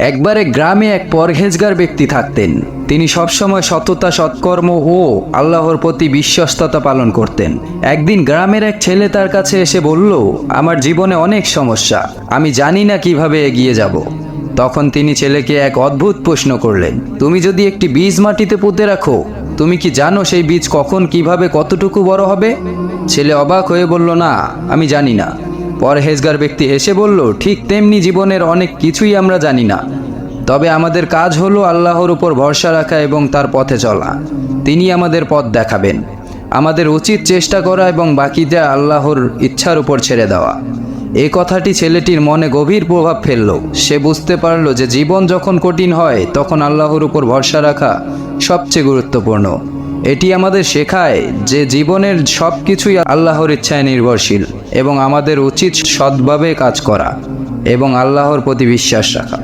একবারে গ্রামে এক পরহেজগার ব্যক্তি থাকতেন। তিনি সবসময় সততা, সৎকর্ম ও আল্লাহর প্রতি বিশ্বস্ততা পালন করতেন। একদিন গ্রামের এক ছেলে তার কাছে এসে বলল, আমার জীবনে অনেক সমস্যা, আমি জানি না কিভাবে এগিয়ে যাব। তখন তিনি ছেলেকে এক অদ্ভুত প্রশ্ন করলেন, তুমি যদি একটি বীজ মাটিতে পুঁতে রাখো, তুমি কি জানো সেই বীজ কখন, কিভাবে, কতটুকু বড় হবে? ছেলে অবাক হয়ে বলল, না, আমি জানি না। পরহেজগার ব্যক্তি হেসে বলল, ঠিক তেমনি জীবনের অনেক কিছুই আমরা জানি না, তবে আমাদের কাজ হলো আল্লাহর উপর ভরসা রাখা এবং তার পথে চলা। তিনি আমাদের পথ দেখাবেন। আমাদের উচিত চেষ্টা করা এবং বাকিটা আল্লাহর ইচ্ছার উপর ছেড়ে দেওয়া। এই কথাটি ছেলেটির মনে গভীর প্রভাব ফেলল। সে বুঝতে পারল যে জীবন যখন কঠিন হয় তখন আল্লাহর উপর ভরসা রাখা সবচেয়ে গুরুত্বপূর্ণ। এটি আমাদের শেখায় যে জীবনের সব কিছুই আল্লাহর ইচ্ছায় নির্ভরশীল এবং আমাদের উচিত সৎভাবে কাজ করা এবং আল্লাহর প্রতি বিশ্বাস রাখা।